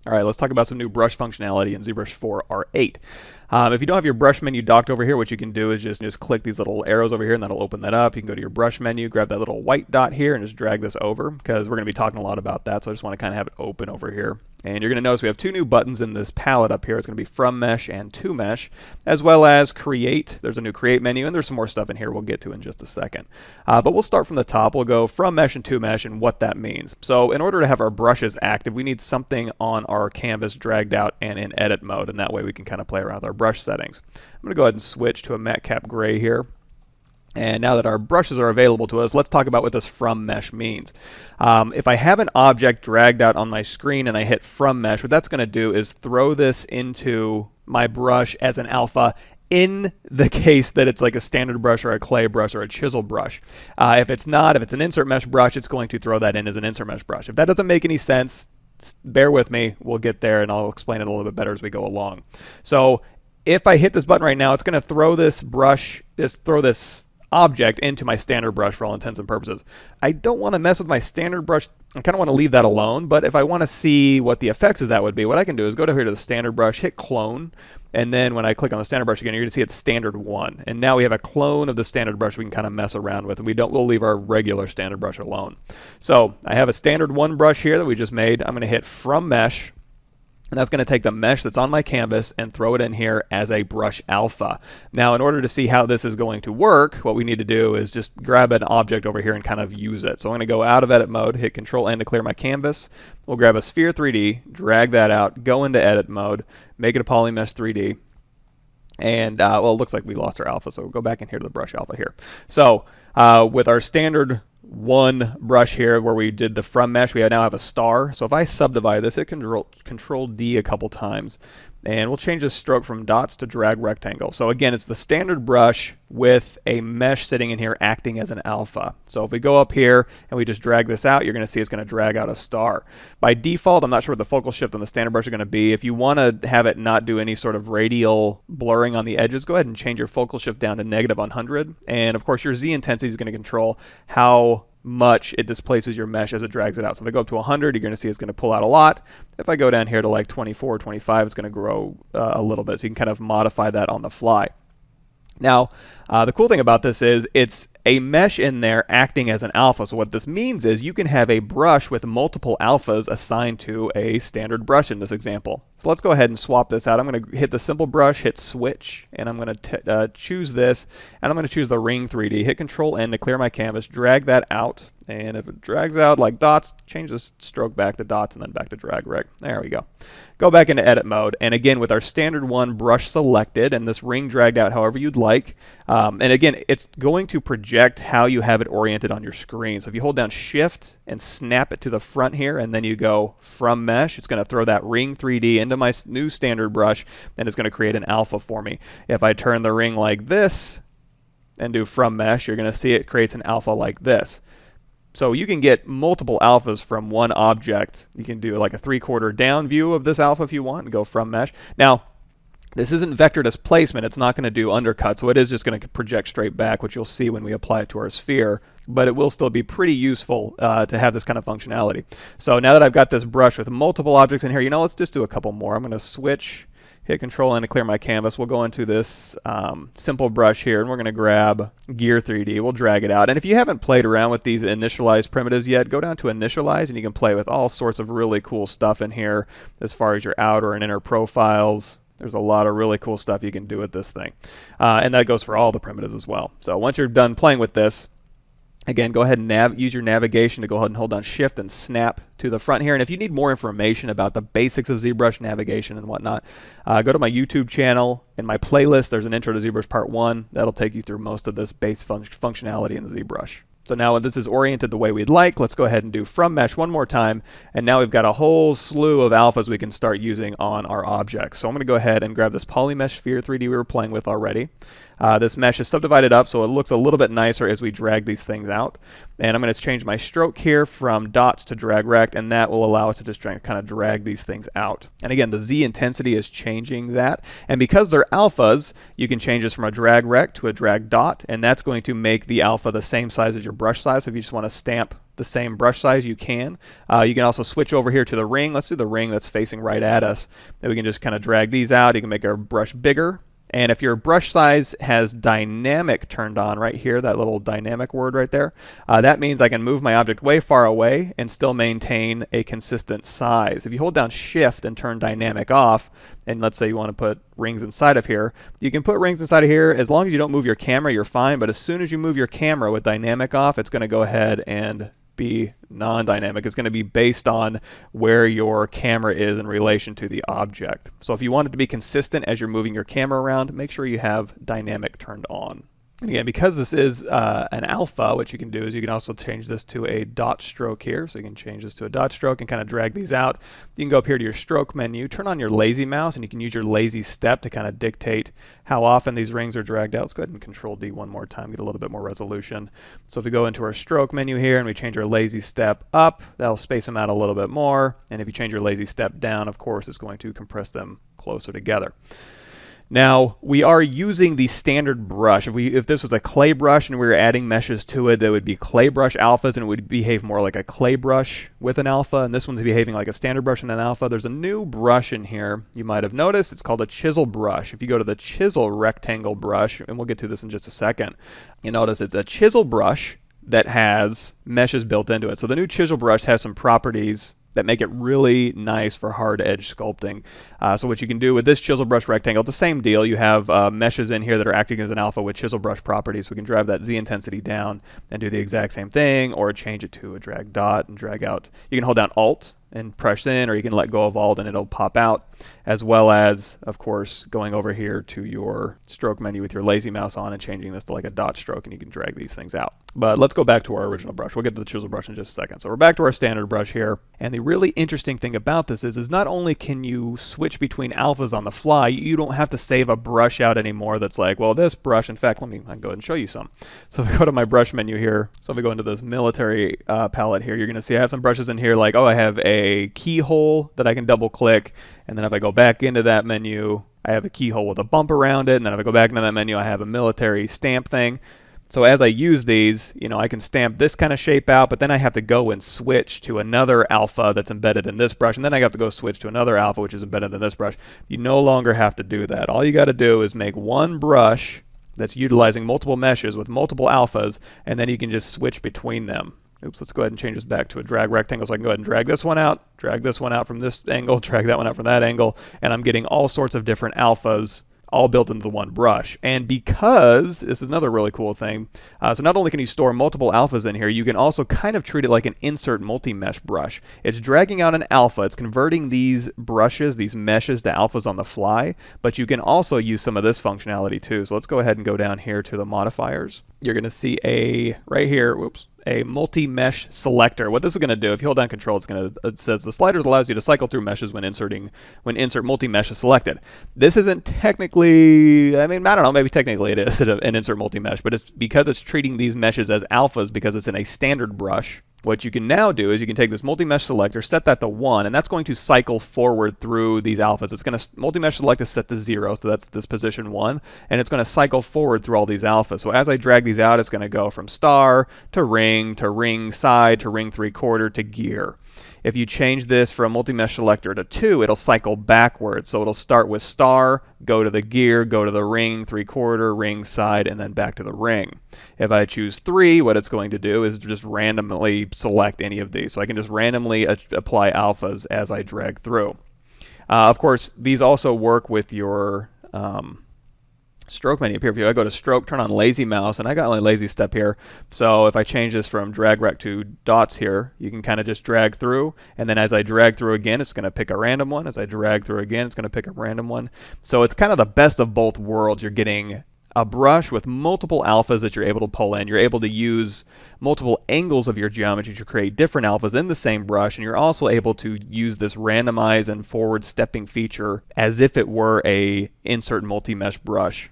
All right, let's talk about some new brush functionality in ZBrush 4 R8. If you don't have your brush menu docked over here, what you can do is just click these little arrows over here, and that'll open that up. You can go to your brush menu, grab that little white dot here, and just drag this over, because we're going to be talking a lot about that, so I just want to kind of have it open over here. And you're going to notice we have two new buttons in this palette up here. It's going to be From Mesh and To Mesh, as well as Create. There's a new Create menu, and there's some more stuff in here we'll get to in just a second. But we'll start from the top. We'll go From Mesh and To Mesh and what that means. So in order to have our brushes active, we need something on our canvas dragged out and in edit mode, and that way we can kind of play around with our brush settings. I'm going to go ahead and switch to a matte cap gray here. And now that our brushes are available to us, let's talk about what this From Mesh means. If I have an object dragged out on my screen and I hit From Mesh, what that's going to do is throw this into my brush as an alpha in the case that it's like a standard brush or a clay brush or a chisel brush. If it's not, if it's an insert mesh brush, it's going to throw that in as an insert mesh brush. If that doesn't make any sense, bear with me. We'll get there and I'll explain it a little bit better as we go along. So if I hit this button right now, it's going to throw this brush, throw this object into my standard brush for all intents and purposes. I don't want to mess with my standard brush. I kind of want to leave that alone, but if I want to see what the effects of that would be, what I can do is go down here to the standard brush, hit clone, and then when I click on the standard brush again, you're going to see it's standard 1. And now we have a clone of the standard brush we can kind of mess around with, and we'll leave our regular standard brush alone. So I have a standard 1 brush here that we just made. I'm going to hit From Mesh. And that's going to take the mesh that's on my canvas and throw it in here as a brush alpha. Now, in order to see how this is going to work, what we need to do is just grab an object over here and kind of use it. So I'm going to go out of edit mode, hit Control N to clear my canvas. We'll grab a sphere 3D, drag that out, go into edit mode, make it a polymesh 3D. And, well, it looks like we lost our alpha, so we'll go back in here to the brush alpha here. So with our standard 1 brush here where we did the From Mesh, we now have a star. So if I subdivide this, hit Control D a couple times, and we'll change this stroke from dots to drag rectangle. So again, it's the standard brush with a mesh sitting in here acting as an alpha. So if we go up here and we just drag this out, you're going to see it's going to drag out a star. By default, I'm not sure what the focal shift on the standard brush are going to be. If you want to have it not do any sort of radial blurring on the edges, go ahead and change your focal shift down to -100. And of course, your Z intensity is going to control how much it displaces your mesh as it drags it out. So if I go up to 100, you're going to see it's going to pull out a lot. If I go down here to like 24 or 25, it's going to grow a little bit. So you can kind of modify that on the fly. Now, the cool thing about this is it's a mesh in there acting as an alpha. So what this means is you can have a brush with multiple alphas assigned to a standard brush in this example. So let's go ahead and swap this out. I'm going to hit the simple brush, hit switch, and I'm going to choose this, and I'm going to choose the ring 3D. Hit Control N to clear my canvas, drag that out, and if it drags out like dots, change the stroke back to dots and then back to drag rec. There we go. Go back into edit mode, and again with our standard 1 brush selected and this ring dragged out however you'd like, and again it's going to project how you have it oriented on your screen. So if you hold down Shift and snap it to the front here and then you go From Mesh, it's going to throw that ring 3D into my new standard brush and it's going to create an alpha for me. If I turn the ring like this and do From Mesh, you're going to see it creates an alpha like this. So you can get multiple alphas from one object. You can do like a 3/4 down view of this alpha if you want and go From Mesh. Now, this isn't vector displacement. It's not going to do undercut, so it is just going to project straight back, which you'll see when we apply it to our sphere. But it will still be pretty useful to have this kind of functionality. So now that I've got this brush with multiple objects in here, you know, let's just do a couple more. I'm going to switch, hit Control N to clear my canvas. We'll go into this simple brush here, and we're going to grab Gear 3D. We'll drag it out. And if you haven't played around with these initialized primitives yet, go down to Initialize, and you can play with all sorts of really cool stuff in here as far as your outer and inner profiles. There's a lot of really cool stuff you can do with this thing. And that goes for all the primitives as well. So once you're done playing with this, again, go ahead and use your navigation to go ahead and hold down Shift and snap to the front here. And if you need more information about the basics of ZBrush navigation and whatnot, go to my YouTube channel. In my playlist, there's an Intro to ZBrush Part 1. That'll take you through most of this base functionality in ZBrush. So now this is oriented the way we'd like. Let's go ahead and do From Mesh one more time. And now we've got a whole slew of alphas we can start using on our objects. So I'm going to go ahead and grab this polymesh sphere 3D we were playing with already. This mesh is subdivided up so it looks a little bit nicer as we drag these things out. And I'm going to change my stroke here from dots to drag rect, and that will allow us to just kind of drag these things out. And again, the Z intensity is changing that. And because they're alphas, you can change this from a drag rect to a drag dot, and that's going to make the alpha the same size as your brush size. So if you just want to stamp the same brush size, you can. You can also switch over here to the ring. Let's do the ring that's facing right at us. Then we can just kind of drag these out. You can make our brush bigger. And if your brush size has dynamic turned on right here, that little dynamic word right there, that means I can move my object way far away and still maintain a consistent size. If you hold down Shift and turn dynamic off, and let's say you want to put rings inside of here, you can put rings inside of here. As long as you don't move your camera, you're fine. But as soon as you move your camera with dynamic off, it's going to go ahead and be non-dynamic. It's going to be based on where your camera is in relation to the object. So if you want it to be consistent as you're moving your camera around, make sure you have dynamic turned on. And again, because this is an alpha, what you can do is you can also change this to a dot stroke here. So you can change this to a dot stroke and kind of drag these out. You can go up here to your stroke menu, turn on your lazy mouse, and you can use your lazy step to kind of dictate how often these rings are dragged out. Let's go ahead and Control D one more time, get a little bit more resolution. So if we go into our stroke menu here and we change our lazy step up, that'll space them out a little bit more. And if you change your lazy step down, of course, it's going to compress them closer together. Now, we are using the standard brush. If this was a clay brush and we were adding meshes to it, that would be clay brush alphas, and it would behave more like a clay brush with an alpha, and this one's behaving like a standard brush and an alpha. There's a new brush in here you might have noticed. It's called a chisel brush. If you go to the chisel rectangle brush, and we'll get to this in just a second, you notice it's a chisel brush that has meshes built into it. So the new chisel brush has some properties that make it really nice for hard edge sculpting. So what you can do with this chisel brush rectangle, it's the same deal. You have meshes in here that are acting as an alpha with chisel brush properties. We can drive that Z intensity down and do the exact same thing, or change it to a drag dot and drag out. You can hold down Alt and press in, or you can let go of Alt and it'll pop out, as well as, of course, going over here to your stroke menu with your lazy mouse on and changing this to like a dot stroke, and you can drag these things out. But let's go back to our original brush. We'll get to the chisel brush in just a second. So we're back to our standard brush here, and the really interesting thing about this is not only can you switch between alphas on the fly, you don't have to save a brush out anymore that's like, well, this brush, in fact, I can go ahead and show you some. So if I go to my brush menu here, so if we go into this military palette here, you're going to see I have some brushes in here like, oh, I have a keyhole that I can double click, and then if I go back into that menu, I have a keyhole with a bump around it, and then if I go back into that menu, I have a military stamp thing. So as I use these, I can stamp this kind of shape out, but then I have to go and switch to another alpha that's embedded in this brush, and then I have to go switch to another alpha which is embedded in this brush. You no longer have to do that. All you got to do is make one brush that's utilizing multiple meshes with multiple alphas, and then you can just switch between them. Oops, let's go ahead and change this back to a drag rectangle so I can go ahead and drag this one out from this angle, drag that one out from that angle, and I'm getting all sorts of different alphas all built into the one brush. And because, this is another really cool thing, so not only can you store multiple alphas in here, you can also kind of treat it like an insert multi-mesh brush. It's dragging out an alpha, it's converting these brushes, these meshes, to alphas on the fly, but you can also use some of this functionality too. So let's go ahead and go down here to the modifiers. You're going to see right here, a multi-mesh selector. What this is going to do, if you hold down Control, it says the sliders allows you to cycle through meshes when insert multi-mesh is selected. This isn't technically, I don't know, maybe technically it is an insert multi-mesh, but it's because it's treating these meshes as alphas because it's in a standard brush. What you can now do is you can take this multi-mesh selector, set that to 1, and that's going to cycle forward through these alphas. It's going to, multi-mesh select is set to 0, so that's this position 1, and it's going to cycle forward through all these alphas. So as I drag these out, it's going to go from star to ring side to ring 3/4 to gear. If you change this from multi-mesh selector to 2, it'll cycle backwards. So it'll start with star, go to the gear, go to the ring 3/4, ring side, and then back to the ring. If I choose 3, what it's going to do is just randomly select any of these. So I can just randomly apply alphas as I drag through. Of course, these also work with your stroke menu up here. If I go to stroke, turn on lazy mouse, and I got my lazy step here. So if I change this from drag rec to dots here, you can kind of just drag through, and then as I drag through again, it's going to pick a random one. As I drag through again, it's going to pick a random one. So it's kind of the best of both worlds. You're getting a brush with multiple alphas that you're able to pull in. You're able to use multiple angles of your geometry to create different alphas in the same brush, and you're also able to use this randomize and forward stepping feature as if it were a insert multi-mesh brush.